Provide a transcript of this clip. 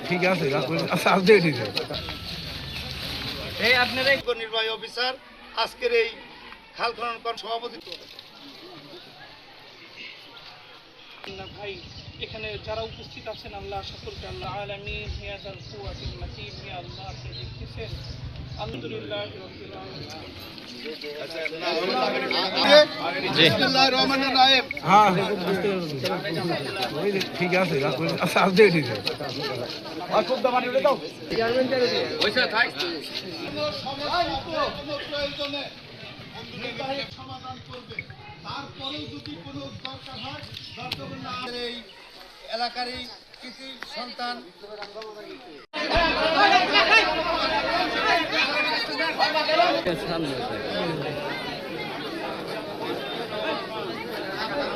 ঠিক আছে নির্বাহী অফিসার আজকের এই খাল খনন সভাপতি ভাই এখানে যারা উপস্থিত আছেন আল্লাহ সকলকে আল্লাহ আলামিন হিয়াদাল কুওয়াতিল মাতিন হে আল্লাহ আপনি দেখতেছেন আলহামদুলিল্লাহ রাব্বিল আলামিন ঠিক আছে সমাধান করবে তারপরেও যদি কোনো দরকার হয় এই এলাকারই কৃতি সন্তান সামনে